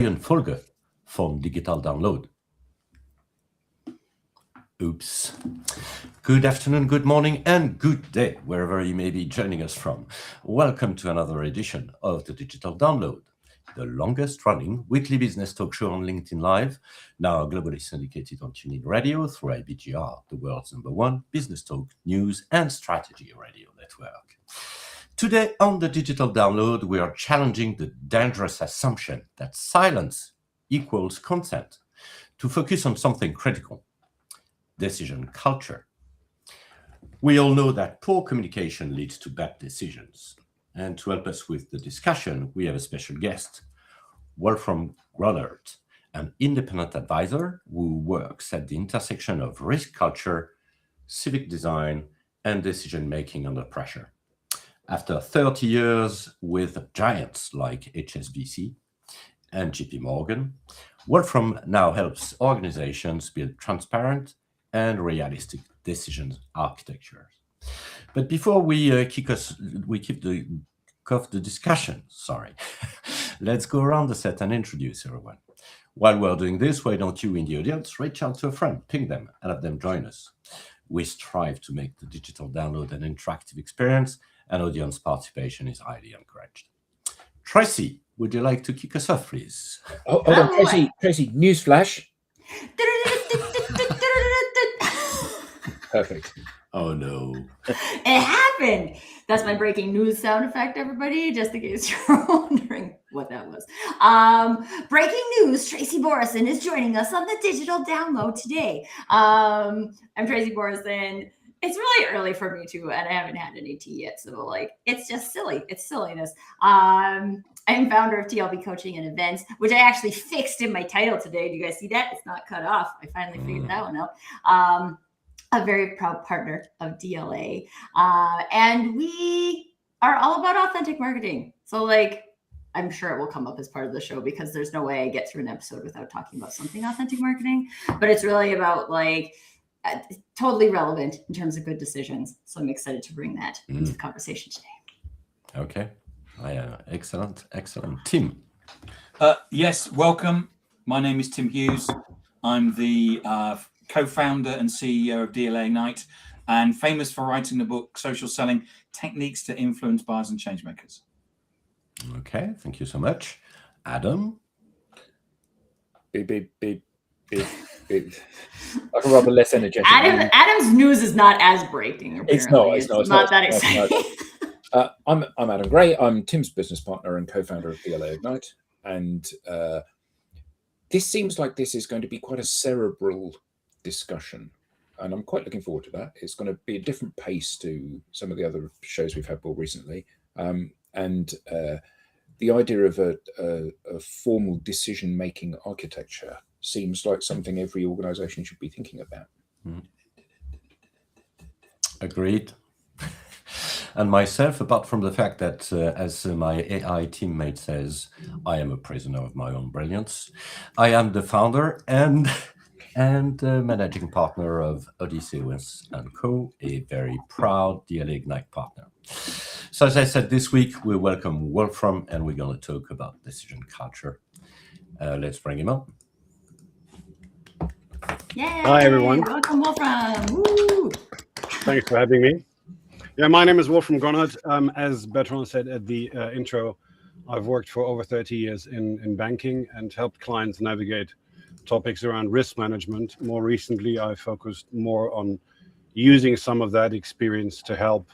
Folge von Digital Download. Oops. Good afternoon, good morning, and good day, wherever you may be joining us from. Welcome to another edition of the Digital Download, the longest running weekly business talk show on LinkedIn Live, now globally syndicated on TuneIn Radio through IBGR, the world's #1 business talk, news, and strategy radio network. Today on the Digital Download, we are challenging the dangerous assumption that silence equals consent to focus on something critical: decision culture. We all know that poor communication leads to bad decisions. And to help us with the discussion, we have a special guest, Wolfram Gronert, an independent advisor who works at the intersection of risk culture, civic design, and decision-making under pressure. After 30 years with giants like HSBC and JP Morgan, Wolfram now helps organizations build transparent and realistic decision architectures. But before we kick off the discussion, let's go around the set and introduce everyone. While we're doing this, why don't you in the audience reach out to a friend, ping them, and have them join us. We strive to make the Digital Download an interactive experience, and audience participation is highly encouraged. Tracy, would you like to kick us off, please? Hold on, Tracy, newsflash. Perfect. Oh no. It happened. That's my breaking news sound effect, everybody, just in case you're wondering what that was. Breaking news, Tracy Borison is joining us on the Digital Download today. I'm Tracy Borison. It's really early for me too, and I haven't had any tea yet, so it's just silly. It's silliness. I'm founder of TLB Coaching and Events, which I actually fixed in my title today. Do you guys see that? It's not cut off. I finally figured that one out. A very proud partner of DLA. And we are all about authentic marketing. So I'm sure it will come up as part of the show because there's no way I get through an episode without talking about something authentic marketing. But it's really about totally relevant in terms of good decisions. So I'm excited to bring that into the conversation today. Okay. Excellent. Tim. Yes, welcome. My name is Tim Hughes. I'm the co-founder and CEO of DLA Ignite, and famous for writing the book Social Selling: Techniques to Influence Buyers and Changemakers. Okay, thank you so much. Adam? Beep. I can rather less energetic. Adam's news is not as breaking. Apparently. It's not that exciting. I'm Adam Gray. I'm Tim's business partner and co-founder of DLA Ignite. And this seems like this is going to be quite a cerebral discussion. And I'm quite looking forward to that. It's going to be a different pace to some of the other shows we've had more recently. And the idea of a formal decision-making architecture seems like something every organization should be thinking about. Agreed. And myself, apart from the fact that, as my AI teammate says, I am a prisoner of my own brilliance, I am the founder and managing partner of Odysseus & Co., a very proud DLA Ignite partner. So as I said, this week we welcome Wolfram, and we're going to talk about decision culture. Let's bring him up. Yay! Hi, everyone. Welcome, Wolfram. Woo! Thanks for having me. Yeah, my name is Wolfram Gronert. As Bertrand said at the intro, I've worked for over 30 years in banking and helped clients navigate topics around risk management. More recently, I focused more on using some of that experience to help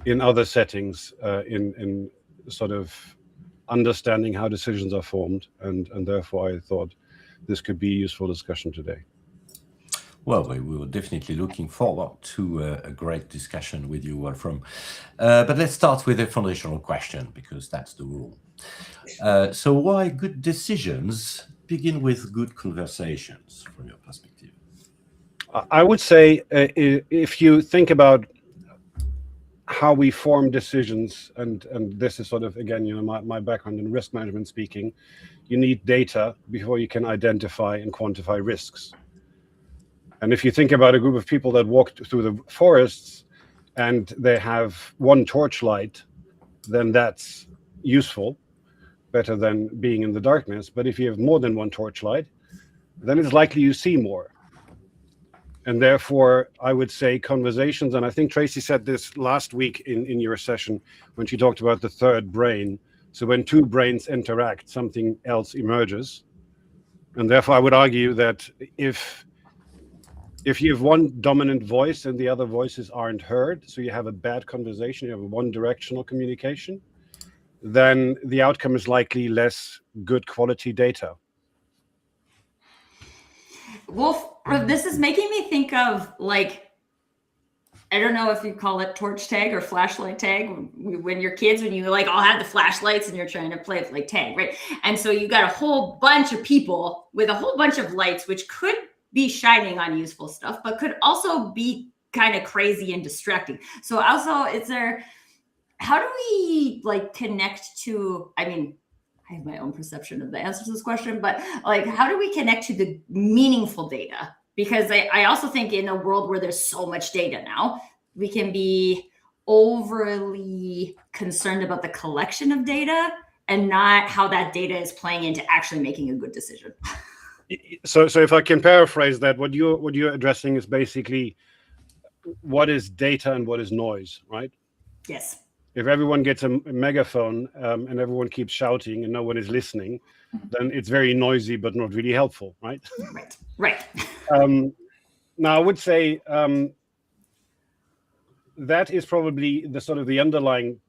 in other settings, in sort of understanding how decisions are formed, and therefore I thought this could be a useful discussion today. Well, we were definitely looking forward to a great discussion with you, Wolfram. But let's start with a foundational question, because that's the rule. So why good decisions begin with good conversations, from your perspective? I would say if you think about how we form decisions, and this is sort of, again, my background in risk management speaking, you need data before you can identify and quantify risks. And if you think about a group of people that walk through the forests and they have one torchlight, then that's useful. better than being in the darkness. But if you have more than one torchlight, then it's likely you see more. And therefore, I would say conversations, and I think Tracy said this last week in your session when she talked about the third brain. So when two brains interact, something else emerges. And therefore, I would argue that if you have one dominant voice and the other voices aren't heard, so you have a bad conversation, you have a one-directional communication, then the outcome is likely less good quality data. Wolf, this is making me think of, like, I don't know if you call it torch tag or flashlight tag when you're kids, when you like all have the flashlights and you're trying to play like tag, right? And so you got a whole bunch of people with a whole bunch of lights, which could be shining on useful stuff, but could also be kind of crazy and distracting. So also, how do we like connect to, I mean, I have my own perception of the answer to this question, but like, how do we connect to the meaningful data? Because I also think in a world where there's so much data now, we can be overly concerned about the collection of data and not how that data is playing into actually making a good decision. So if I can paraphrase that, what you're addressing is basically what is data and what is noise, right? Yes. If everyone gets a megaphone and everyone keeps shouting and no one is listening, then it's very noisy but not really helpful, right? Right. Now, I would say that is probably the sort of the underlying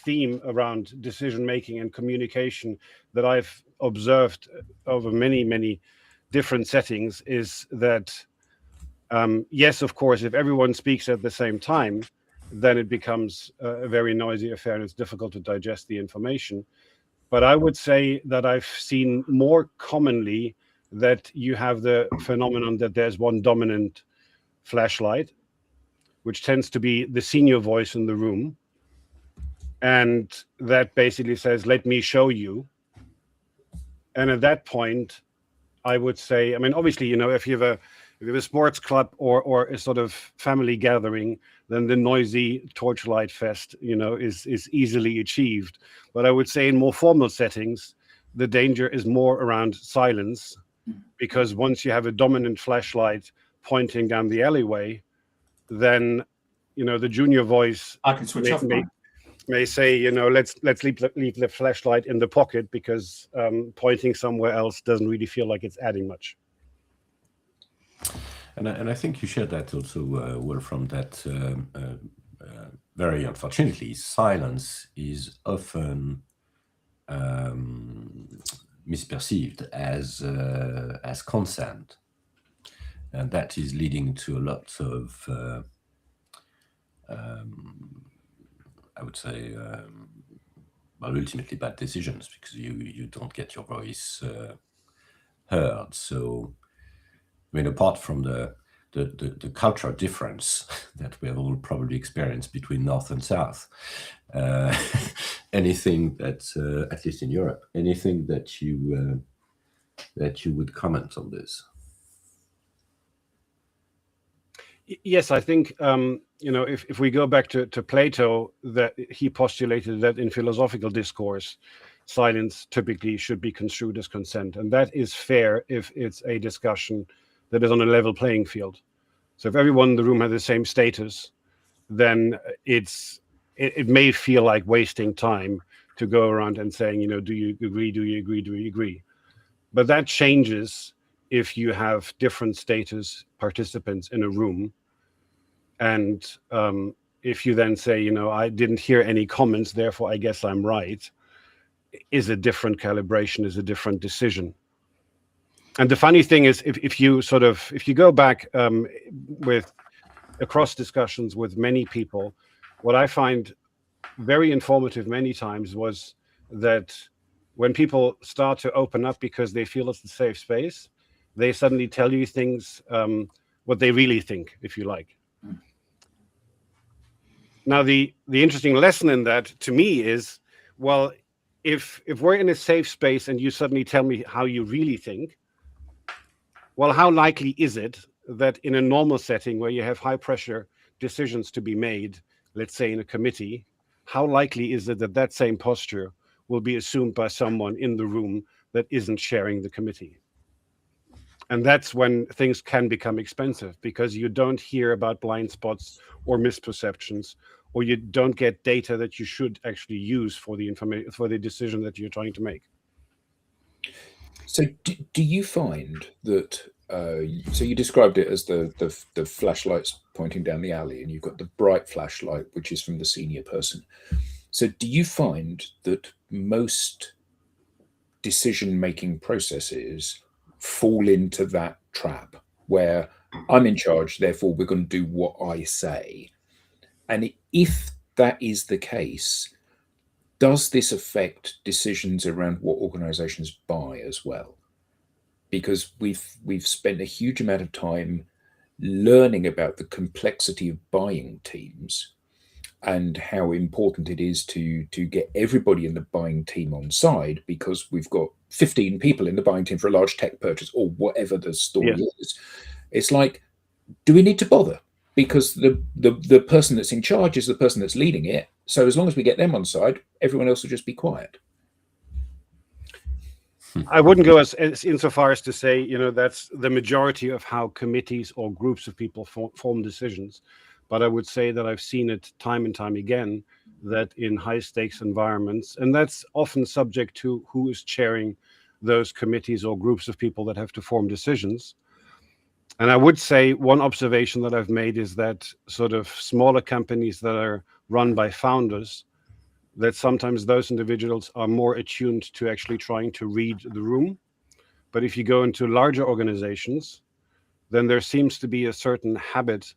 theme around decision making and communication that I've observed over many, many different settings, is that yes, of course, if everyone speaks at the same time, then it becomes a very noisy affair and it's difficult to digest the information. But I would say that I've seen more commonly that you have the phenomenon that there's one dominant flashlight, which tends to be the senior voice in the room. And that basically says, let me show you. And at that point, I would say, I mean, obviously, if you have a sports club or a sort of family gathering, then the noisy torchlight fest, is easily achieved. But I would say in more formal settings, the danger is more around silence, because once you have a dominant flashlight pointing down the alleyway, then, the junior voice I can switch off. May say, let's leave the flashlight in the pocket, because pointing somewhere else doesn't really feel like it's adding much. And I think you shared that also, Wolfram, that very unfortunately, silence is often misperceived as consent, and that is leading to a lot of, I would say, ultimately bad decisions, because you don't get your voice heard. So, I mean, apart from the cultural difference that we have all probably experienced between North and South, anything that, at least in Europe, anything that you would comment on this? Yes, I think if we go back to Plato, that he postulated that in philosophical discourse, silence typically should be construed as consent, and that is fair if it's a discussion that is on a level playing field. So if everyone in the room has the same status, then it may feel like wasting time to go around and saying, do you agree? Do you agree? Do you agree? But that changes if you have different status participants in a room. And if you then say, I didn't hear any comments, therefore I guess I'm right, is a different calibration, is a different decision. And the funny thing is, if you go back with across discussions with many people, what I find very informative many times was that when people start to open up because they feel it's a safe space, they suddenly tell you things, what they really think, if you like. Now, the interesting lesson in that to me is, well, if we're in a safe space and you suddenly tell me how you really think, well, how likely is it that in a normal setting where you have high pressure decisions to be made, let's say in a committee, how likely is it that that same posture will be assumed by someone in the room that isn't sharing the committee. And that's when things can become expensive, because you don't hear about blind spots or misperceptions, or you don't get data that you should actually use for the information, for the decision that you're trying to make. So do you find that, so you described it as the flashlights pointing down the alley, and you've got the bright flashlight, which is from the senior person. So do you find that most decision-making processes fall into that trap where I'm in charge, therefore we're going to do what I say? And if that is the case, does this affect decisions around what organizations buy as well? Because we've spent a huge amount of time learning about the complexity of buying teams and how important it is to get everybody in the buying team on side, because we've got 15 people in the buying team for a large tech purchase or whatever the story is. It's like, do we need to bother? Because the person that's in charge is the person that's leading it. So as long as we get them on side, everyone else will just be quiet. I wouldn't go as insofar as to say, that's the majority of how committees or groups of people form decisions. But I would say that I've seen it time and time again, that in high stakes environments, and that's often subject to who is chairing those committees or groups of people that have to form decisions. And I would say one observation that I've made is that sort of smaller companies that are run by founders, that sometimes those individuals are more attuned to actually trying to read the room. But if you go into larger organizations, then there seems to be a certain habit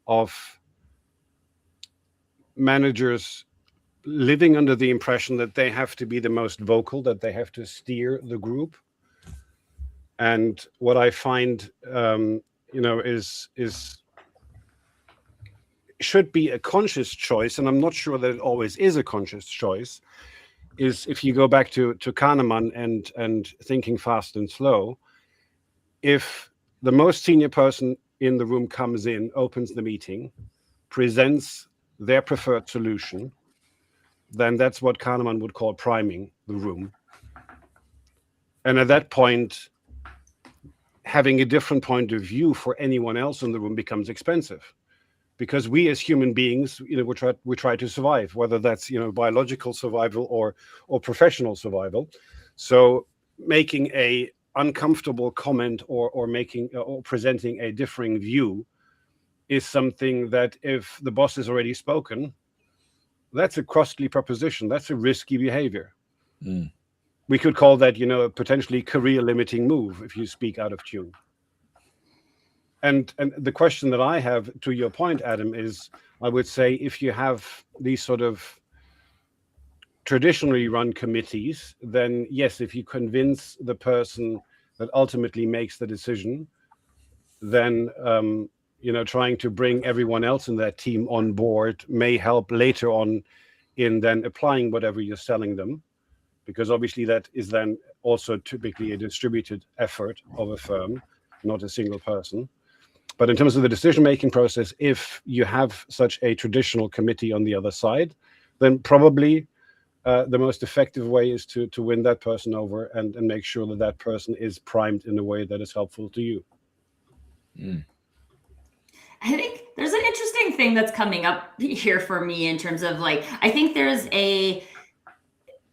of managers living under the impression that they have to be the most vocal, that they have to steer the group. And what I find, is should be a conscious choice, and I'm not sure that it always is a conscious choice, is if you go back to Kahneman and thinking fast and slow, if the most senior person in the room comes in, opens the meeting, presents their preferred solution, then that's what Kahneman would call priming the room. And at that point, having a different point of view for anyone else in the room becomes expensive, because we as human beings, we try to survive, whether that's biological survival or professional survival. So making a uncomfortable comment or making or presenting a differing view is something that, if the boss has already spoken, that's a costly proposition. That's a risky behavior. We could call that, a potentially career-limiting move if you speak out of tune. And the question that I have, to your point, Adam, is I would say if you have these sort of traditionally run committees, then yes, if you convince the person that ultimately makes the decision, then trying to bring everyone else in that team on board may help later on in then applying whatever you're selling them, because obviously that is then also typically a distributed effort of a firm, not a single person. But in terms of the decision-making process, if you have such a traditional committee on the other side, then probably the most effective way is to win that person over and make sure that that person is primed in a way that is helpful to you. I think there's an interesting thing that's coming up here for me in terms of I think there's a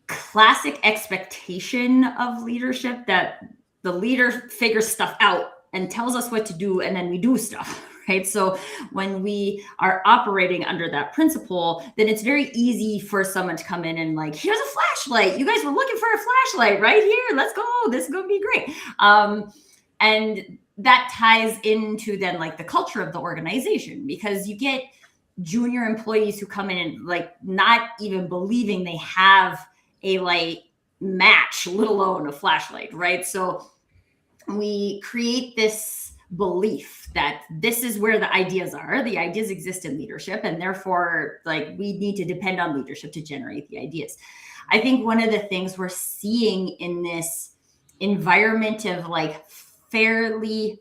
classic expectation of leadership that the leader figures stuff out and tells us what to do, and then we do stuff, right? So when we are operating under that principle, then it's very easy for someone to come in and here's a flashlight. You guys were looking for a flashlight right here. Let's go. This is going to be great. And that ties into then the culture of the organization, because you get junior employees who come in and not even believing they have a light match, let alone a flashlight, right? So we create this belief that this is where the ideas are. The ideas exist in leadership, and therefore we need to depend on leadership to generate the ideas. I think one of the things we're seeing in this environment of fairly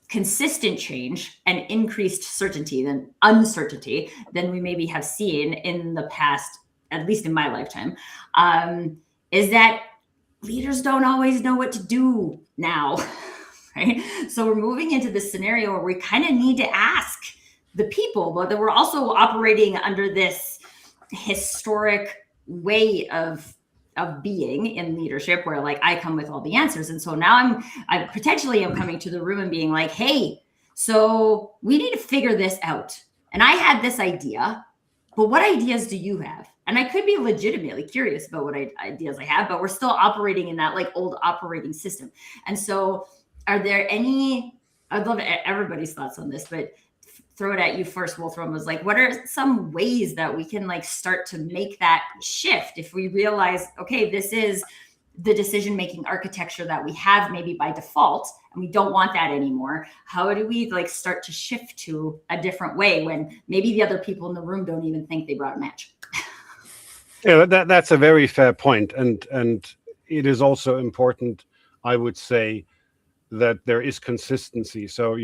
consistent change and increased certainty than uncertainty than we maybe have seen in the past at least in my lifetime, is that leaders don't always know what to do now, right? So we're moving into this scenario where we kind of need to ask the people, but we're also operating under this historic way of being in leadership where like I come with all the answers. And so now I potentially am coming to the room and being like, hey, so we need to figure this out. And I had this idea, but what ideas do you have? And I could be legitimately curious about what ideas I have, but we're still operating in that like old operating system. And so are there any, I'd love everybody's thoughts on this, but throw it at you first, Wolfram, was like, what are some ways that we can like start to make that shift if we realize, okay, this is the decision-making architecture that we have maybe by default, and we don't want that anymore. How do we like start to shift to a different way when maybe the other people in the room don't even think they brought a match? Yeah, that's a very fair point. And it is also important, I would say, that there is consistency. So,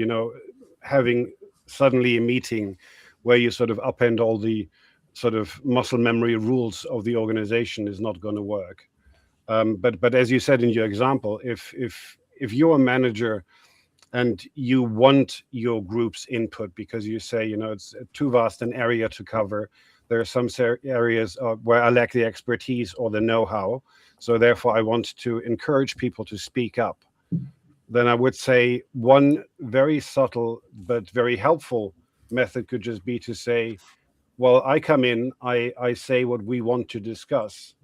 having suddenly a meeting where you sort of upend all the sort of muscle memory rules of the organization is not going to work. But as you said in your example, if you're a manager and you want your group's input because you say, it's too vast an area to cover, there are some areas where I lack the expertise or the know-how, so therefore I want to encourage people to speak up, then I would say one very subtle but very helpful method could just be to say, well, I come in, I say what we want to discuss,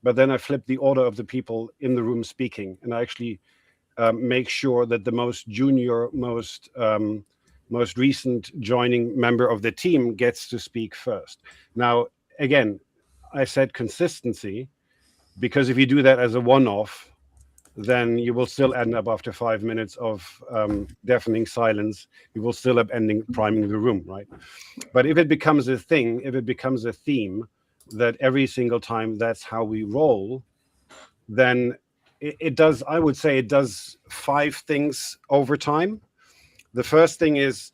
but then I flip the order of the people in the room speaking, and I actually make sure that the most junior, most recent joining member of the team gets to speak first. Now, again, I said consistency, because if you do that as a one-off, then you will still end up after 5 minutes of deafening silence. You will still end up priming the room, right? But if it becomes a thing, if it becomes a theme, that every single time that's how we roll, then it does, I would say it does 5 things over time. The first thing is,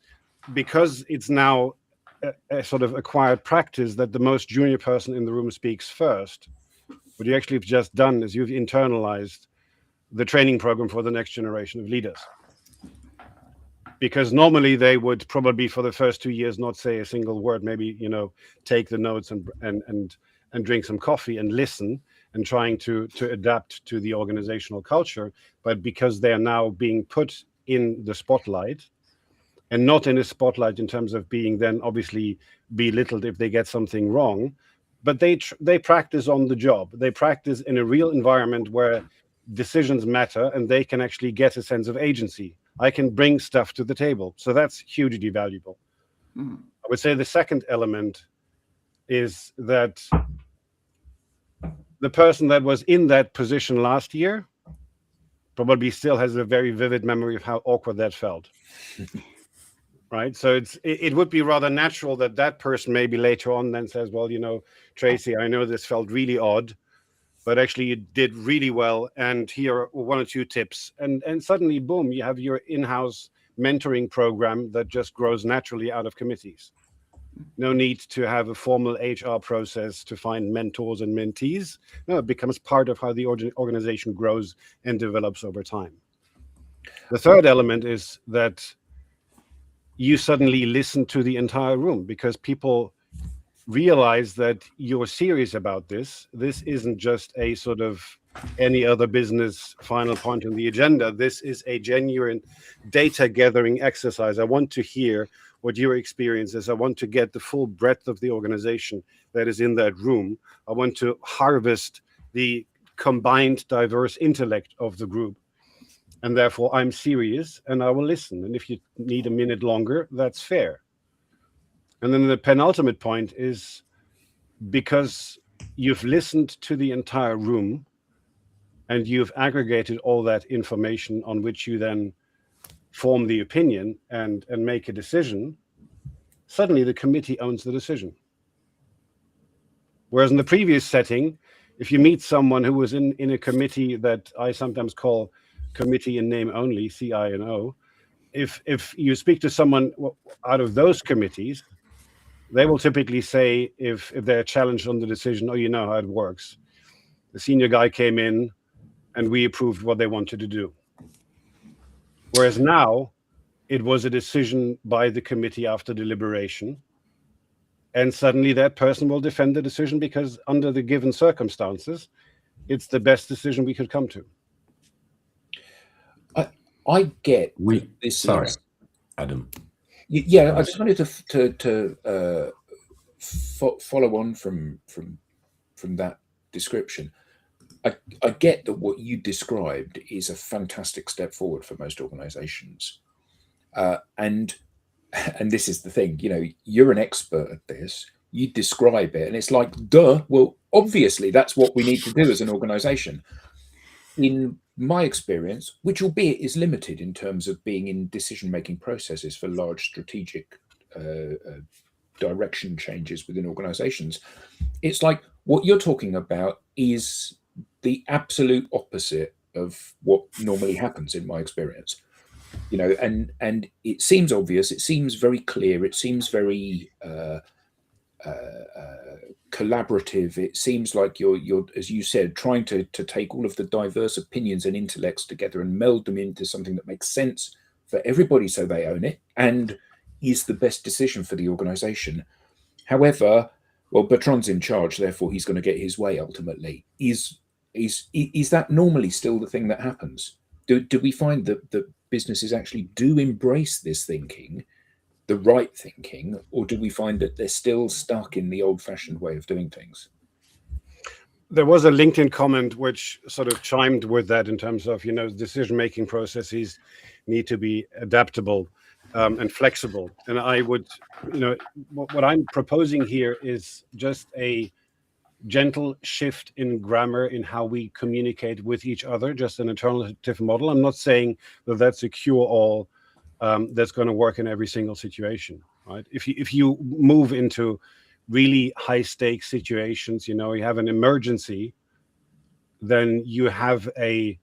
because it's now a sort of acquired practice that the most junior person in the room speaks first, what you actually have just done is you've internalized the training program for the next generation of leaders. Because normally they would probably for the first 2 years not say a single word, maybe, take the notes and drink some coffee and listen and trying to adapt to the organizational culture. But because they are now being put in the spotlight, and not in a spotlight in terms of being then obviously belittled if they get something wrong, but they practice on the job. They practice in a real environment where decisions matter and they can actually get a sense of agency. I can bring stuff to the table. So that's hugely valuable. I would say the second element is that the person that was in that position last year probably still has a very vivid memory of how awkward that felt. Right. So it would be rather natural that person maybe later on then says, well, Tracy, I know this felt really odd, but actually you did really well. And here are 1 or 2 tips. And suddenly, boom, you have your in-house mentoring program that just grows naturally out of committees. No need to have a formal HR process to find mentors and mentees. No, it becomes part of how the organization grows and develops over time. The third element is that you suddenly listen to the entire room, because people realize that you're serious about this. This isn't just a sort of any other business final point on the agenda. This is a genuine data gathering exercise. I want to hear what your experience is. I want to get the full breadth of the organization that is in that room. I want to harvest the combined diverse intellect of the group. And therefore, I'm serious and I will listen. And if you need a minute longer, that's fair. And then the penultimate point is, because you've listened to the entire room and you've aggregated all that information on which you then form the opinion and make a decision, suddenly the committee owns the decision. Whereas in the previous setting, if you meet someone who was in a committee that I sometimes call committee in name only, CINO, if you speak to someone out of those committees, they will typically say, if they're challenged on the decision, oh, you know how it works. The senior guy came in and we approved what they wanted to do. Whereas now it was a decision by the committee after deliberation. And suddenly that person will defend the decision because under the given circumstances, it's the best decision we could come to. I get this. Sorry, Adam. Yeah, I just wanted to follow on from that description. I get that what you described is a fantastic step forward for most organizations. And this is the thing, you're an expert at this, you describe it, and it's like, duh, well, obviously that's what we need to do as an organization. In my experience, which albeit is limited in terms of being in decision-making processes for large strategic direction changes within organizations, it's like what you're talking about is the absolute opposite of what normally happens in my experience. And it seems obvious, it seems very clear, it seems very collaborative. It seems like you're, as you said, trying to take all of the diverse opinions and intellects together and meld them into something that makes sense for everybody so they own it and is the best decision for the organization. However, well, Bertrand's in charge, therefore he's going to get his way ultimately. Is that normally still the thing that happens? Do we find that businesses actually do embrace this thinking, the right thinking, or do we find that they're still stuck in the old-fashioned way of doing things? There was a LinkedIn comment which sort of chimed with that in terms of, decision-making processes need to be adaptable and flexible. And I would, what I'm proposing here is just a gentle shift in grammar in how we communicate with each other, just an alternative model. I'm not saying that that's a cure-all that's going to work in every single situation, right? If you move into really high-stakes situations, you have an emergency, then you have a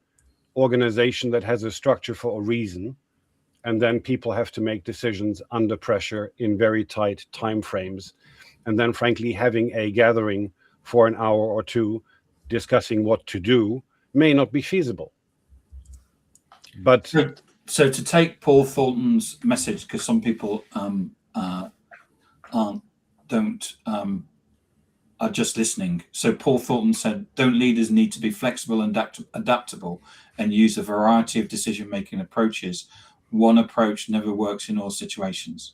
organization that has a structure for a reason, and then people have to make decisions under pressure in very tight time frames. And then, frankly, having a gathering for an hour or two discussing what to do may not be feasible. But so to take Paul Thornton's message, because some people are just listening. So Paul Thornton said, don't leaders need to be flexible and adaptable and use a variety of decision-making approaches? One approach never works in all situations.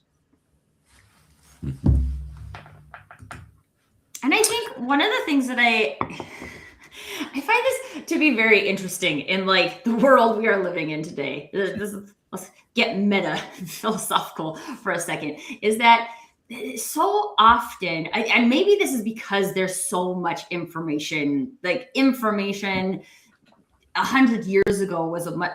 And I think one of the things that I find this to be very interesting in the world we are living in today. Let's get meta philosophical for a second. Is that so often, and maybe this is because there's so much information. Information 100 years ago was a much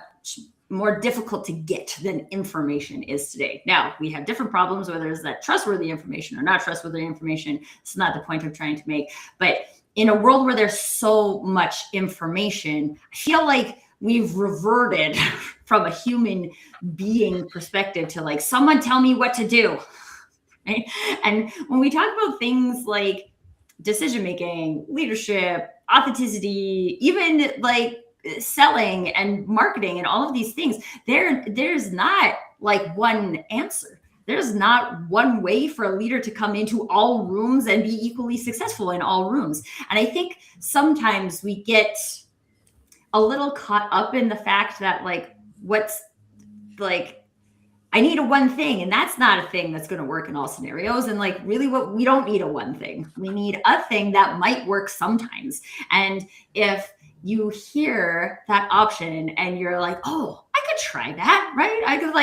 more difficult to get than information is today. Now, we have different problems, whether it's that trustworthy information or not trustworthy information. It's not the point I'm trying to make. But in a world where there's so much information, I feel like we've reverted from a human being perspective to someone tell me what to do. Right? And when we talk about things like decision-making, leadership, authenticity, even selling and marketing and all of these things, there's not one answer. There's not one way for a leader to come into all rooms and be equally successful in all rooms. And I think sometimes we get a little caught up in the fact that I need a one thing, and that's not a thing that's going to work in all scenarios. And really we don't need a one thing. We need a thing that might work sometimes. And if you hear that option and you're like, oh, I could try that, right? I could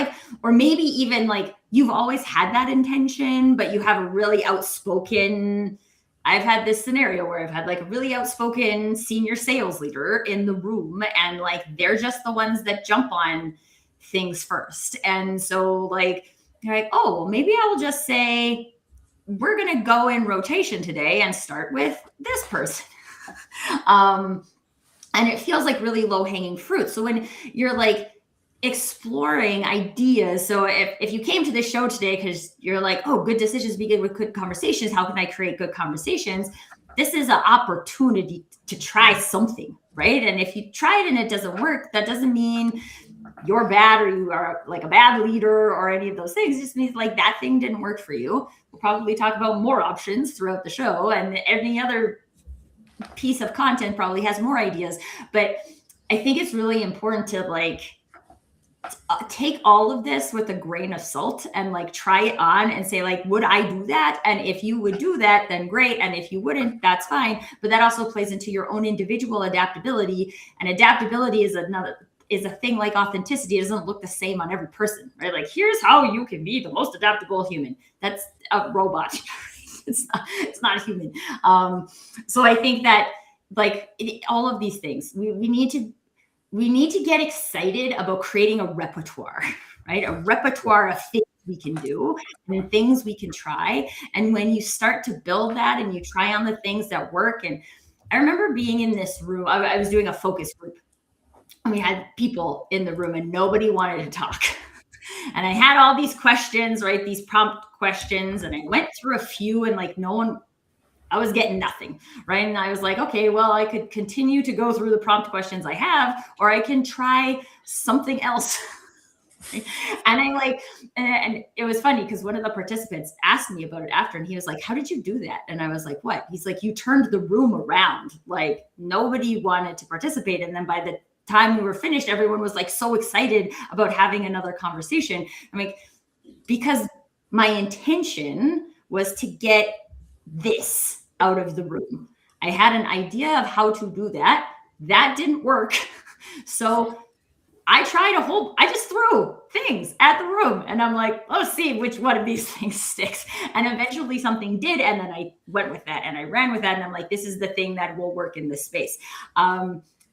or maybe even you've always had that intention, but you have a really outspoken, I've had this scenario where I've had a really outspoken senior sales leader in the room, and they're just the ones that jump on things first. And so you're like, oh, well, maybe I'll just say, we're going to go in rotation today and start with this person. And it feels like really low hanging fruit. So when you're exploring ideas. So if you came to the show today because you're like, oh, good decisions begin with good conversations, how can I create good conversations? This is an opportunity to try something, right? And if you try it and it doesn't work, that doesn't mean you're bad or you are like a bad leader or any of those things. It just means like that thing didn't work for you. We'll probably talk about more options throughout the show, and any other piece of content probably has more ideas. But I think it's really important to like take all of this with a grain of salt and like try it on and say like, would I do that? And if you would do that, then great. And if you wouldn't, that's fine. But that also plays into your own individual adaptability, and adaptability is a thing like authenticity. It doesn't look the same on every person, right? Like, here's how you can be the most adaptable human. That's a robot. It's not a human. So I think that like all of these things, we need to get excited about creating a repertoire, right? A repertoire of things we can do and things we can try. And when you start to build that and you try on the things that work. And I remember being in this room, I was doing a focus group, and we had people in the room and nobody wanted to talk. And I had all these questions, right? These prompt questions. And I went through a few and like I was getting nothing, right? And I was like, okay, well, I could continue to go through the prompt questions I have, or I can try something else. And it was funny because one of the participants asked me about it after, and he was like, how did you do that? And I was like, what? He's like, you turned the room around. Like nobody wanted to participate. And then by the time we were finished, everyone was like so excited about having another conversation. I'm like, because my intention was to get this out of the room. I had an idea of how to do that. That didn't work. So I just threw things at the room, and I'm like, let's see which one of these things sticks. And eventually something did. And then I went with that and I ran with that. And I'm like, this is the thing that will work in this space.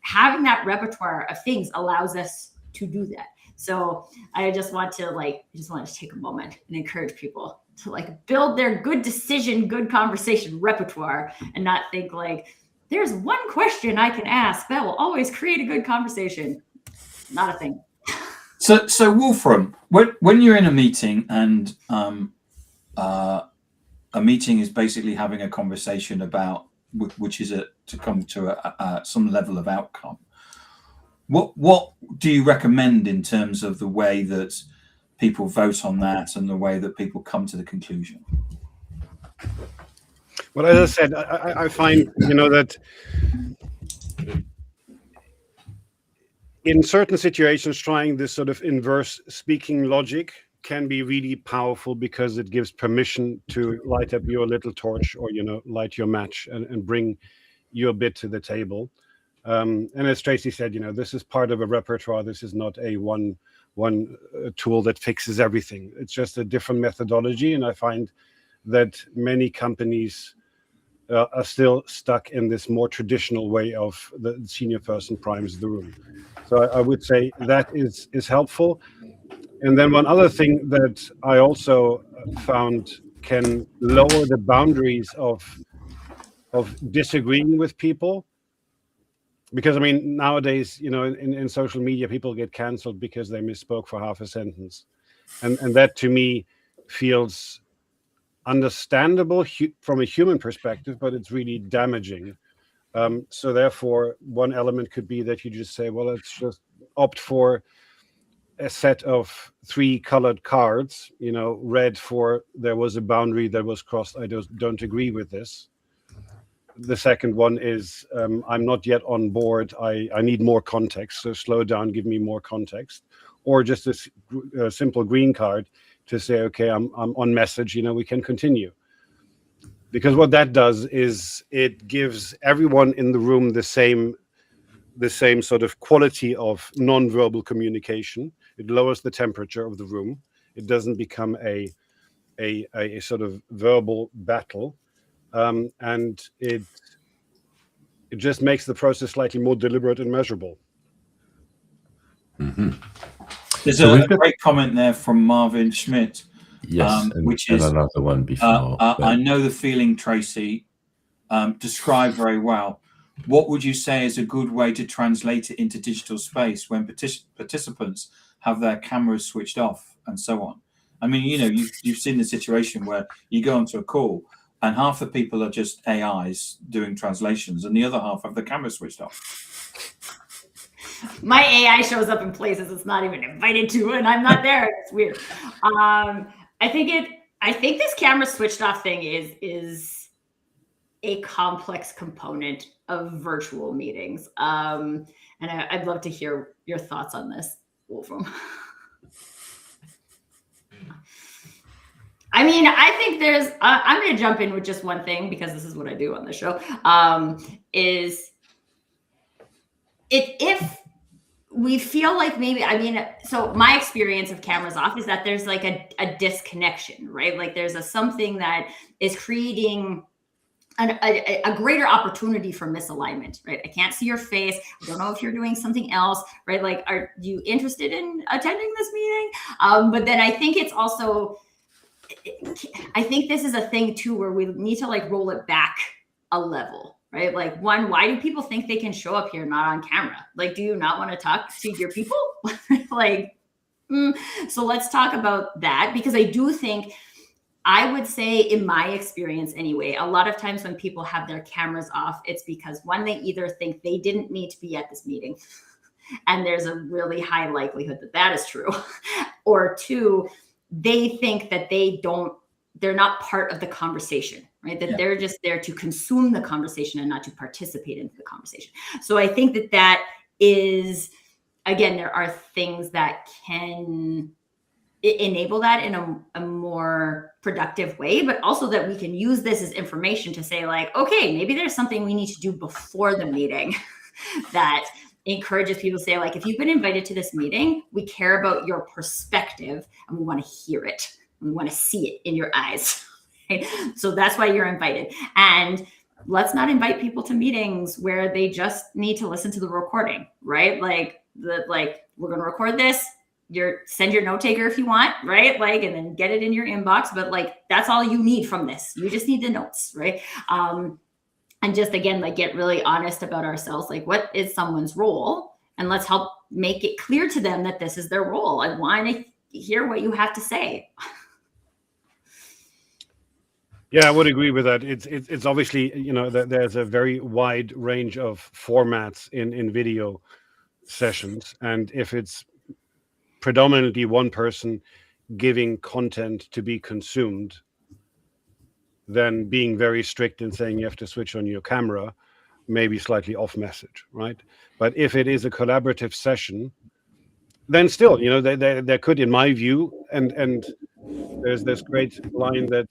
Having that repertoire of things allows us to do that. So I just want to take a moment and encourage people to like build their good decision, good conversation repertoire, and not think like there's one question I can ask that will always create a good conversation. Not a thing. So Wolfram, when you're in a meeting and a meeting is basically having a conversation about which is to come to some level of outcome, what do you recommend in terms of the way that people vote on that and the way that people come to the conclusion? Well, as I said, I find, that in certain situations, trying this sort of inverse speaking logic can be really powerful because it gives permission to light up your little torch or, light your match and bring your bit to the table. And as Tracy said, this is part of a repertoire. This is not a one tool that fixes everything. It's just a different methodology. And I find that many companies are still stuck in this more traditional way of the senior person primes the room. So I would say that is helpful. And then one other thing that I also found can lower the boundaries of disagreeing with people. Because, nowadays, in social media, people get canceled because they misspoke for half a sentence. And that, to me, feels understandable from a human perspective, but it's really damaging. So therefore, one element could be that you just say, well, let's just opt for a set of 3 colored cards, red for there was a boundary that was crossed. I don't agree with this. The second one is I'm not yet on board. I need more context. So slow down, give me more context. Or just a simple green card to say, okay, I'm on message, we can continue. Because what that does is it gives everyone in the room the same sort of quality of non-verbal communication. It lowers the temperature of the room. It doesn't become a sort of verbal battle. And it just makes the process slightly more deliberate and measurable. Mm-hmm. There's a great comment there from Marvin Schmidt. Yes, which is another one before. I know the feeling, Tracy, described very well. what would you say is a good way to translate it into digital space when participants have their cameras switched off and so on? I mean, you've seen the situation where you go onto a call and half the people are just AIs doing translations and the other half have the camera switched off. My AI shows up in places it's not even invited to, and I'm not there. It's weird. I think this camera switched off thing is a complex component of virtual meetings. And I'd love to hear your thoughts on this, Wolfram. I mean, I think there's, I'm going to jump in with just one thing because this is what I do on the show, is if we feel like maybe, I mean, so my experience of cameras off is that there's like a disconnection, right? Like there's something that is creating a greater opportunity for misalignment, right? I can't see your face. I don't know if you're doing something else, right? Like, are you interested in attending this meeting? But then I think it's also, I think this is a thing too, where we need to like roll it back a level, right? Like, one, why do people think they can show up here not on camera? Like, do you not want to talk to your people? So let's talk about that, because I do think, I would say in my experience anyway, a lot of times when people have their cameras off, it's because one, they either think they didn't need to be at this meeting, and there's a really high likelihood that that is true, or two, they think that they're not part of the conversation, right? That they're just there to consume the conversation and not to participate in the conversation. So I think that is, again, there are things that can enable that in a more productive way, but also that we can use this as information to say like, okay, maybe there's something we need to do before the meeting that encourages people to say like, if you've been invited to this meeting, we care about your perspective and we want to hear it. We want to see it in your eyes. Right? So that's why you're invited. And let's not invite people to meetings where they just need to listen to the recording, right? Like we're going to record this. Send your note taker if you want, right? Like, and then get it in your inbox. But like, that's all you need from this. You just need the notes, right? And just again, like, get really honest about ourselves. Like, what is someone's role? And let's help make it clear to them that this is their role. I want to hear what you have to say. Yeah, I would agree with that. It's obviously, there's a very wide range of formats in video sessions, and if it's predominantly one person giving content to be consumed, then being very strict and saying you have to switch on your camera may be slightly off message, right? But if it is a collaborative session, then still, there could, in my view, and there's this great line that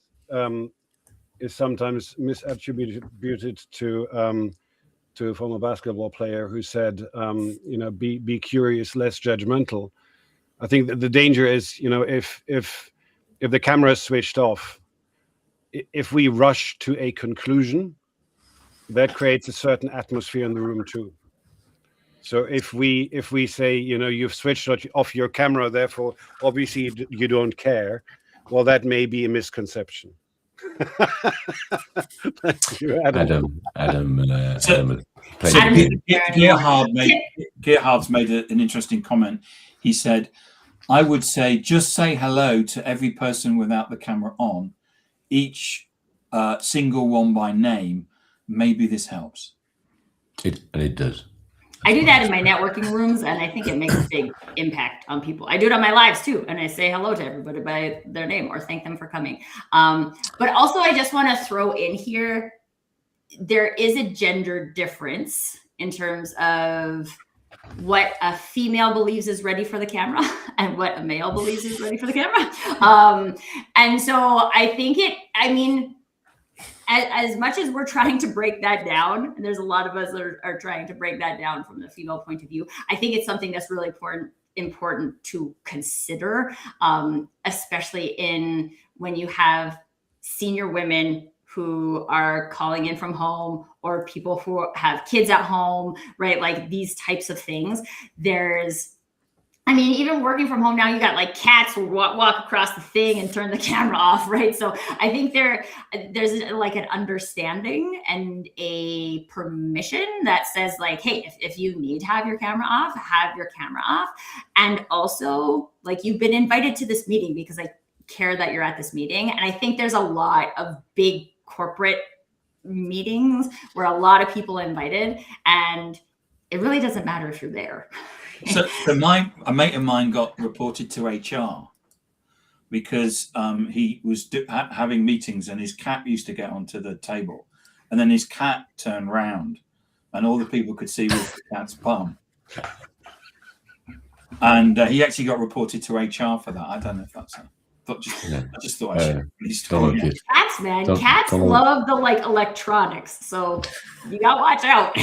is sometimes misattributed to a former basketball player who said, be curious, less judgmental. I think that the danger is, if the camera is switched off, if we rush to a conclusion, that creates a certain atmosphere in the room too. So if we say, you've switched off your camera, therefore obviously you don't care, well, that may be a misconception. Thank you, Adam. Gerhard's made an interesting comment. He said, I would say just say hello to every person without the camera on, each single one by name. Maybe this helps. It does. I do that in my networking rooms, and I think it makes a big impact on people. I do it on my lives too, and I say hello to everybody by their name or thank them for coming. But also, I just want to throw in here, there is a gender difference in terms of what a female believes is ready for the camera and what a male believes is ready for the camera. And so I think as much as we're trying to break that down, and there's a lot of us that are trying to break that down from the female point of view, I think it's something that's really important to consider, especially when you have senior women who are calling in from home, or people who have kids at home, right? Like these types of things. I mean, even working from home now, you got like cats who walk across the thing and turn the camera off, right? So I think there's like an understanding and a permission that says like, hey, if you need to have your camera off, have your camera off. And also, like, you've been invited to this meeting because I care that you're at this meeting. And I think there's a lot of big corporate meetings where a lot of people are invited, and it really doesn't matter if you're there. So a mate of mine got reported to HR because he was having meetings and his cat used to get onto the table, and then his cat turned round and all the people could see was the cat's bum. And he actually got reported to HR for that. I don't know if that's I just thought I should release story. Cats, man. Cats love the like electronics, so you gotta watch out.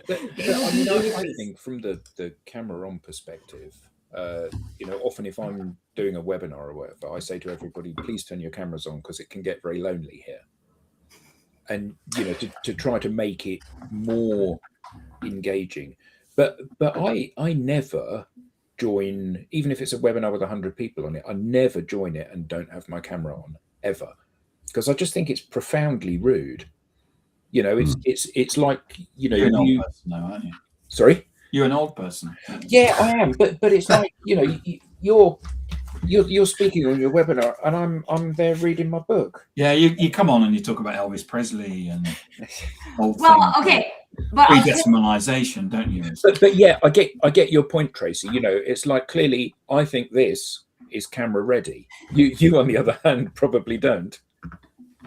But I mean, I think from the camera on perspective, often if I'm doing a webinar or whatever, I say to everybody, please turn your cameras on because it can get very lonely here. And, to try to make it more engaging. But I never join, even if it's a webinar with 100 people on it, I never join it and don't have my camera on, ever. Because I just think it's profoundly rude. It's like, You're an old person now, aren't you? Sorry? You're an old person. Yeah, I am. But it's like, you're speaking on your webinar and I'm there reading my book. Yeah, you come on and you talk about Elvis Presley and old well, things. Okay. But predecimalization, don't you? But yeah, I get your point, Tracy. It's like, clearly I think this is camera ready. You on the other hand probably don't.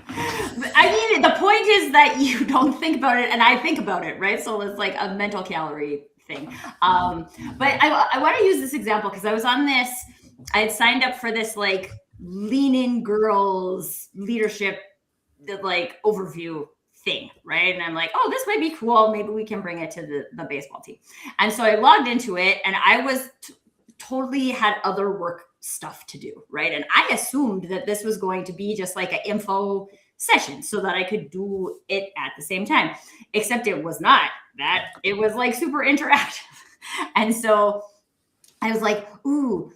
I mean, the point is that you don't think about it and I think about it, right? So it's like a mental calorie thing. But I want to use this example because I had signed up for this like Lean In Girls leadership like overview thing, right? And I'm like, oh, this might be cool. Maybe we can bring it to the baseball team. And so I logged into it and I was totally had other work stuff to do, right? And I assumed that this was going to be just like an info session so that I could do it at the same time, except it was not that. It was like super interactive. And so I was like, ooh,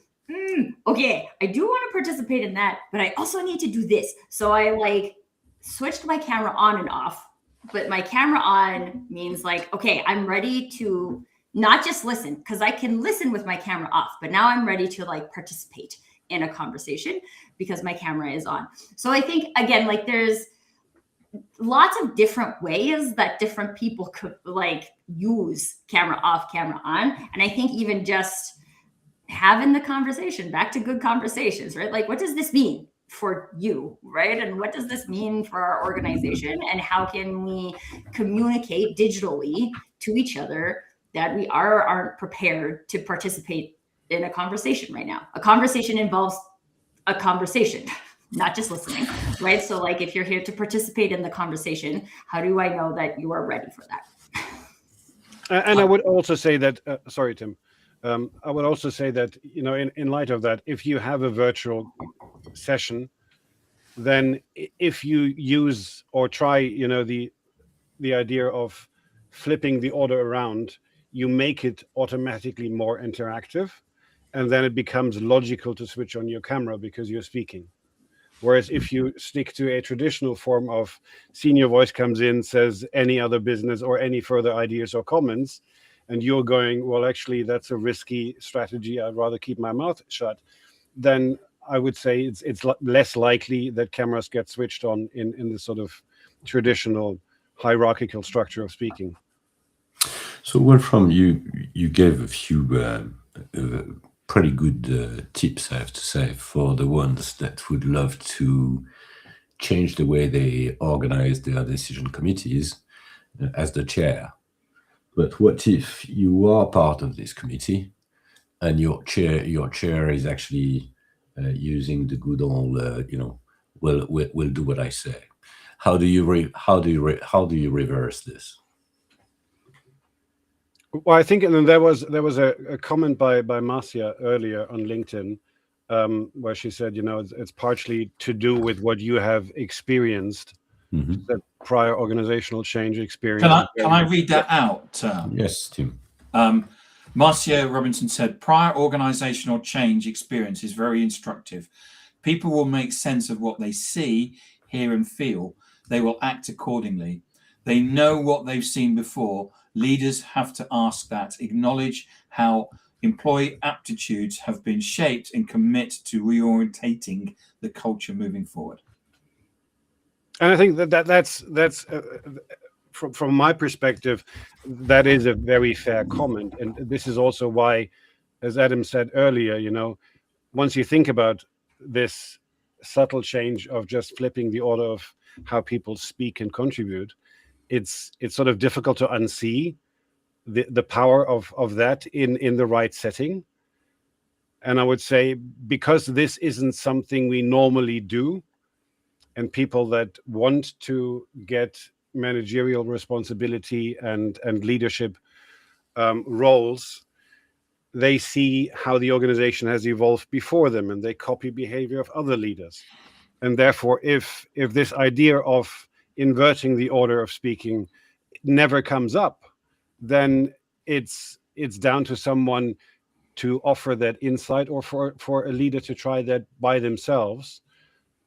okay, I do want to participate in that, but I also need to do this. So I like switched my camera on and off, but my camera on means like, okay, I'm ready to not just listen, because I can listen with my camera off, but now I'm ready to like participate in a conversation because my camera is on. So I think, again, like there's lots of different ways that different people could like use camera off, camera on. And I think even just having the conversation, back to good conversations, right? Like, what does this mean for you, right? And what does this mean for our organization? And how can we communicate digitally to each other that we aren't prepared to participate in a conversation right now? A conversation involves a conversation, not just listening, right? So like, if you're here to participate in the conversation, how do I know that you are ready for that? And I would also say that, sorry, Tim, I would also say that, in light of that, if you have a virtual session, then if you use or try, the idea of flipping the order around, you make it automatically more interactive, and then it becomes logical to switch on your camera because you're speaking. Whereas if you stick to a traditional form of senior voice comes in, says any other business or any further ideas or comments, and you're going, well, actually, that's a risky strategy, I'd rather keep my mouth shut, then I would say it's less likely that cameras get switched on in the sort of traditional hierarchical structure of speaking. So, Wolfram, you gave a few pretty good tips, I have to say, for the ones that would love to change the way they organize their decision committees as the chair. But what if you are part of this committee and your chair is actually using the good old, we'll do what I say? How do you reverse this? Well, I think, and then there was a comment by Marcia earlier on LinkedIn where she said, it's partially to do with what you have experienced, the prior organizational change experience. Can I read that out? Yes, Tim. Marcia Robinson said, prior organizational change experience is very instructive. People will make sense of what they see, hear, and feel. They will act accordingly. They know what they've seen before. Leaders have to ask that, acknowledge how employee aptitudes have been shaped, and commit to reorientating the culture moving forward. And I think that's from my perspective, that is a very fair comment. And this is also why, as Adam said earlier, once you think about this subtle change of just flipping the order of how people speak and contribute, it's sort of difficult to unsee the power of that in the right setting. And I would say, because this isn't something we normally do, and people that want to get managerial responsibility and leadership roles, they see how the organization has evolved before them, and they copy behavior of other leaders. And therefore, if this idea of inverting the order of speaking never comes up, then it's down to someone to offer that insight, or for a leader to try that by themselves.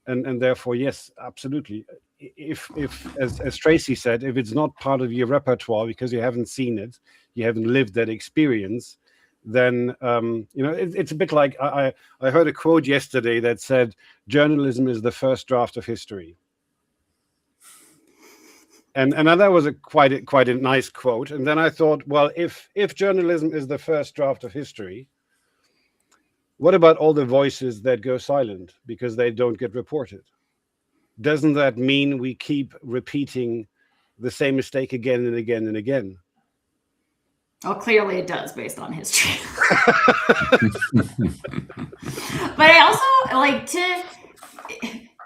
And therefore, yes, absolutely. If as Tracy said, if it's not part of your repertoire because you haven't seen it, you haven't lived that experience, then it's a bit like I heard a quote yesterday that said, "Journalism is the first draft of history." And that was quite a nice quote. And then I thought, well, if journalism is the first draft of history, what about all the voices that go silent because they don't get reported? Doesn't that mean we keep repeating the same mistake again and again and again? Well, clearly it does, based on history. But I also like to...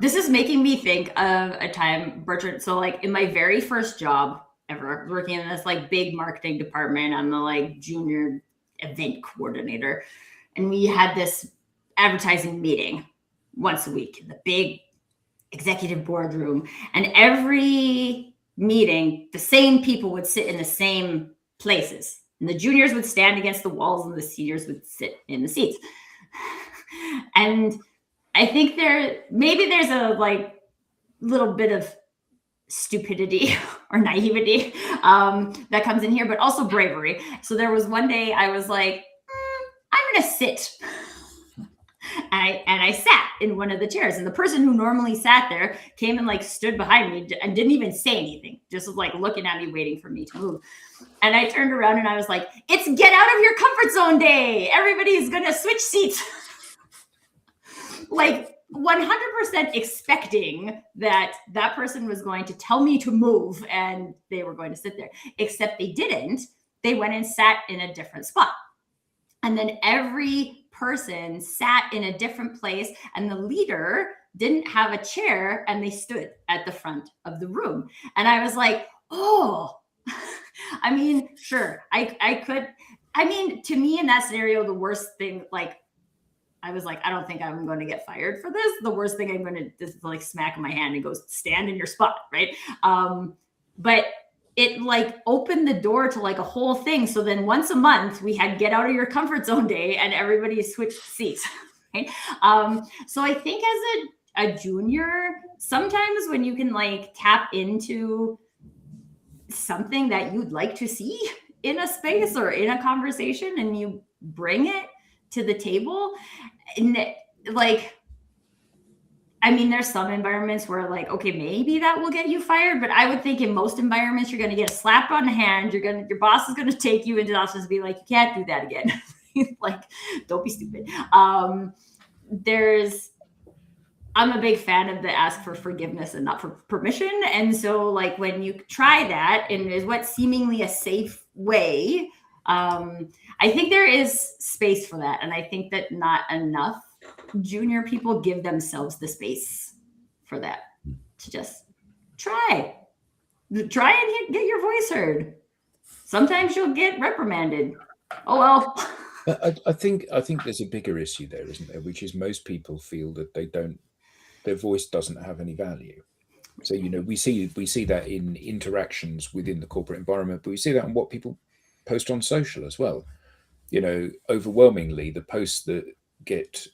This is making me think of a time, Bertrand. So like in my very first job ever, working in this like big marketing department, I'm the like junior event coordinator. And we had this advertising meeting once a week in the big executive boardroom. And every meeting, the same people would sit in the same places. And the juniors would stand against the walls and the seniors would sit in the seats. And I think there's a like little bit of stupidity or naivety that comes in here, but also bravery. So there was one day I was like, I'm gonna sit. And I sat in one of the chairs, and the person who normally sat there came and like stood behind me and didn't even say anything, just was like looking at me, waiting for me to move. And I turned around and I was like, it's get out of your comfort zone day. Everybody's gonna switch seats. Like 100% expecting that person was going to tell me to move and they were going to sit there, except they didn't. They went and sat in a different spot. And then every person sat in a different place, and the leader didn't have a chair, and they stood at the front of the room. And I was like, oh, I mean, sure, I could. I mean, to me in that scenario, the worst thing, like, I was like, I don't think I'm going to get fired for this. The worst thing I'm going to do is like smack my hand and go stand in your spot, right? But it like opened the door to like a whole thing. So then once a month we had get out of your comfort zone day, and everybody switched seats. Right? So I think as a junior, sometimes when you can like tap into something that you'd like to see in a space or in a conversation, and you bring it to the table, and like, I mean, there's some environments where like, okay, maybe that will get you fired, but I would think in most environments, you're going to get a slap on the hand. Your boss is going to take you into the office and be like, you can't do that again. Like, don't be stupid. I'm a big fan of the ask for forgiveness and not for permission. And so like when you try that and is what seemingly a safe way, I think there is space for that. And I think that not enough junior people give themselves the space for that, to just try and get your voice heard. Sometimes you'll get reprimanded. Oh, well. I think there's a bigger issue there, isn't there? Which is most people feel that their voice doesn't have any value. So, we see that in interactions within the corporate environment, but we see that in what people post on social as well. overwhelmingly the posts that get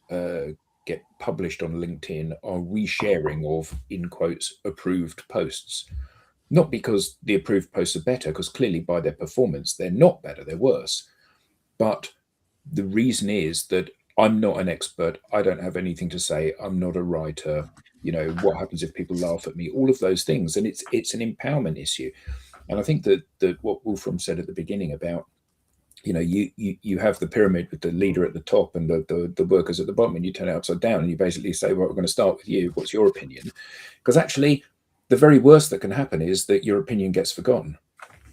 published on LinkedIn are resharing of, in quotes, approved posts. Not because the approved posts are better, because clearly by their performance they're not better, they're worse. But the reason is that I'm not an expert. I don't have anything to say. I'm not a writer. What happens if people laugh at me? All of those things, and it's an empowerment issue. And I think that what Wolfram said at the beginning about, you have the pyramid with the leader at the top and the workers at the bottom, and you turn it upside down, and you basically say, well, we're going to start with you. What's your opinion? Because actually, the very worst that can happen is that your opinion gets forgotten.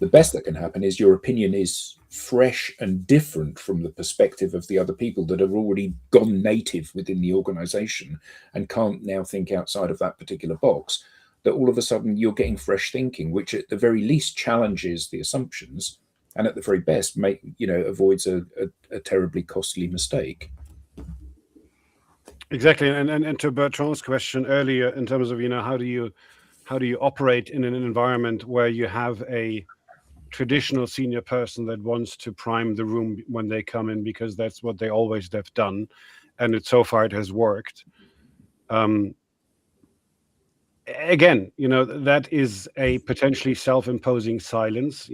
The best that can happen is your opinion is fresh and different from the perspective of the other people that have already gone native within the organization and can't now think outside of that particular box. That all of a sudden you're getting fresh thinking, which at the very least challenges the assumptions, and at the very best avoids a terribly costly mistake. Exactly, and to Bertrand's question earlier, in terms of how do you operate in an environment where you have a traditional senior person that wants to prime the room when they come in because that's what they always have done, and so far it has worked. Again, that is a potentially self-imposing silence.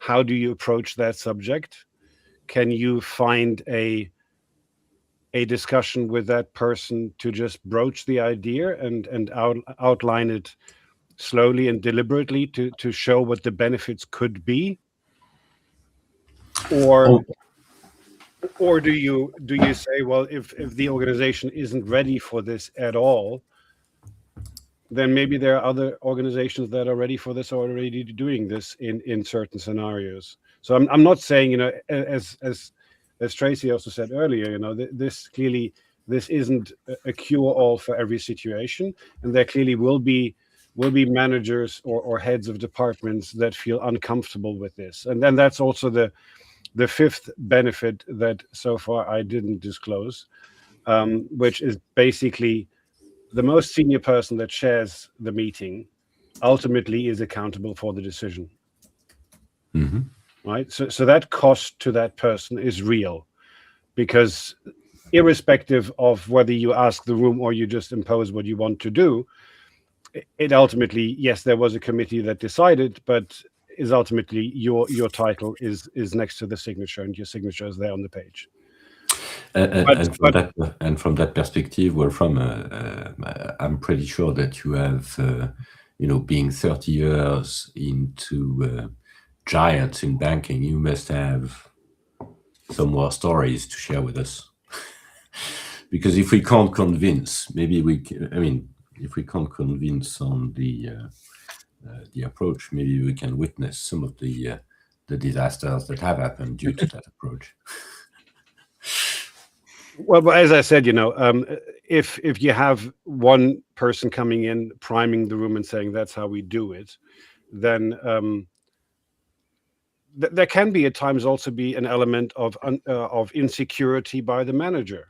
How do you approach that subject? Can you find a discussion with that person to just broach the idea and outline it slowly and deliberately to show what the benefits could be? Or do you say, well, if the organization isn't ready for this at all, then maybe there are other organizations that are ready for this or already doing this in certain scenarios. So I'm not saying, as Tracy also said earlier, this isn't a cure-all for every situation, and there clearly will be managers or heads of departments that feel uncomfortable with this. And then that's also the fifth benefit that so far I didn't disclose, which is basically the most senior person that chairs the meeting ultimately is accountable for the decision. Mm-hmm. Right? So that cost to that person is real, because irrespective of whether you ask the room or you just impose what you want to do, it ultimately, yes, there was a committee that decided, but is ultimately your title is next to the signature, and your signature is there on the page. And from that perspective, Wolfram, I'm pretty sure that you have, being 30 years into giants in banking, you must have some more stories to share with us. Because if we can't convince, if we can't convince on the approach, maybe we can witness some of the disasters that have happened due to that approach. Well, but as I said, if you have one person coming in, priming the room and saying that's how we do it, then there can be at times also be an element of insecurity by the manager.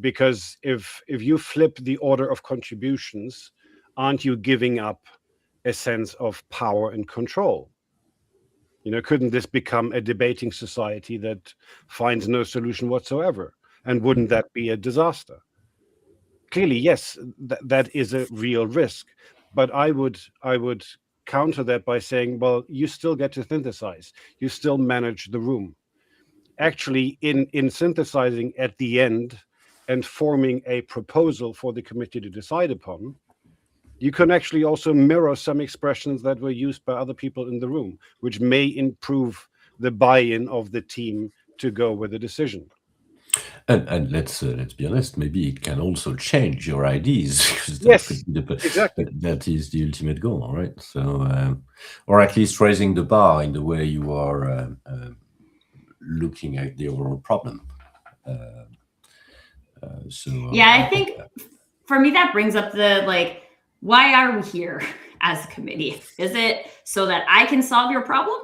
Because if you flip the order of contributions, aren't you giving up a sense of power and control? Couldn't this become a debating society that finds no solution whatsoever? And wouldn't that be a disaster? Clearly, yes, that is a real risk. But I would counter that by saying, well, you still get to synthesize. You still manage the room. Actually, in synthesizing at the end and forming a proposal for the committee to decide upon, you can actually also mirror some expressions that were used by other people in the room, which may improve the buy-in of the team to go with a decision. And let's be honest, maybe it can also change your ideas. Yes, exactly. That is the ultimate goal, right? So, or at least raising the bar in the way you are looking at the overall problem. I think for me that brings up the why are we here as a committee? Is it so that I can solve your problem,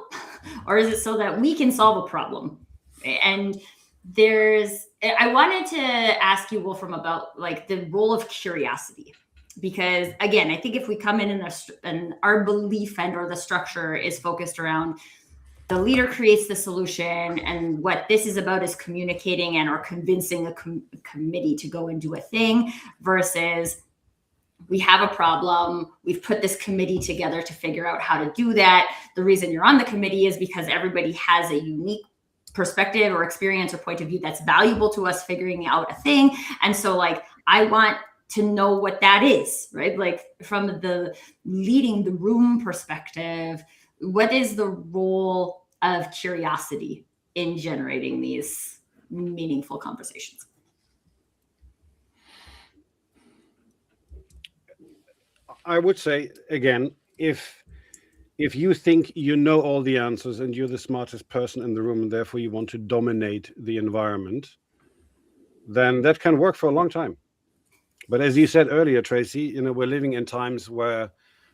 or is it so that we can solve a problem? And I wanted to ask you, Wolfram, about the role of curiosity, because again, I think if we come in and our belief and or the structure is focused around the leader creates the solution, and what this is about is communicating and or convincing a committee to go and do a thing, versus we have a problem, we've put this committee together to figure out how to do that. The reason you're on the committee is because everybody has a unique perspective or experience or point of view that's valuable to us figuring out a thing. And so like, I want to know what that is, right? Like from the leading the room perspective, what is the role of curiosity in generating these meaningful conversations? I would say, again, if you think you know all the answers and you're the smartest person in the room and therefore you want to dominate the environment, then that can work for a long time. But as you said earlier, Tracy, we're living in times where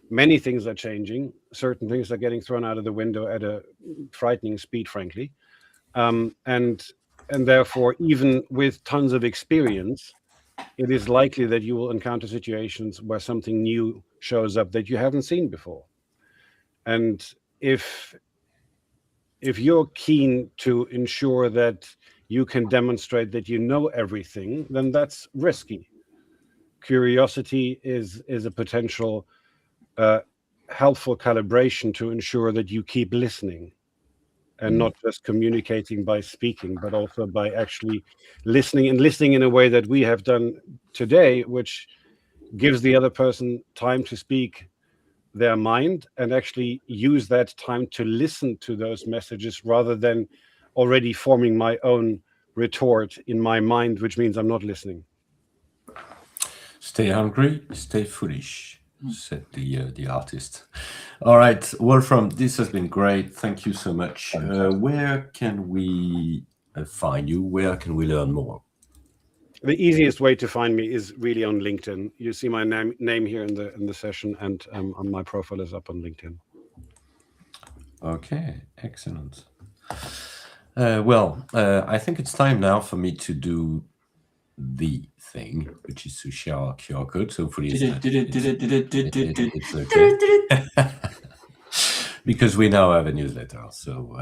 many things are changing. Certain things are getting thrown out of the window at a frightening speed, frankly. And therefore, even with tons of experience, it is likely that you will encounter situations where something new shows up that you haven't seen before. And if you're keen to ensure that you can demonstrate that you know everything, then that's risky. Curiosity is a potential helpful calibration to ensure that you keep listening and not just communicating by speaking, but also by actually listening in a way that we have done today, which gives the other person time to speak their mind and actually use that time to listen to those messages rather than already forming my own retort in my mind, which means I'm not listening. Stay hungry, stay foolish, said the artist. All right, Wolfram, this has been great. Thank you so much. Where can we find you? Where can we learn more? The easiest way to find me is really on LinkedIn. You see my name here in the session, and my profile is up on LinkedIn. Okay, excellent. I think it's time now for me to do the thing, which is to share our QR code. So hopefully it's okay. Because we now have a newsletter. So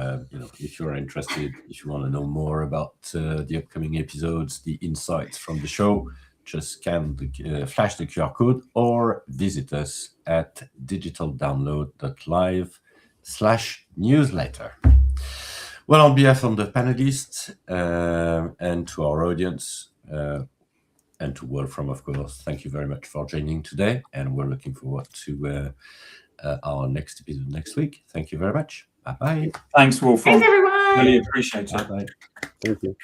if you're interested, if you want to know more about the upcoming episodes, the insights from the show, just scan flash the QR code or visit us at digitaldownload.live/newsletter. Well, on behalf of the panelists and to our audience, and to Wolfram, of course, thank you very much for joining today, and we're looking forward to our next episode next week. Thank you very much. Bye-bye. Thanks, Wolfram. Thanks, everyone. Really appreciate it. Bye-bye. Thank you.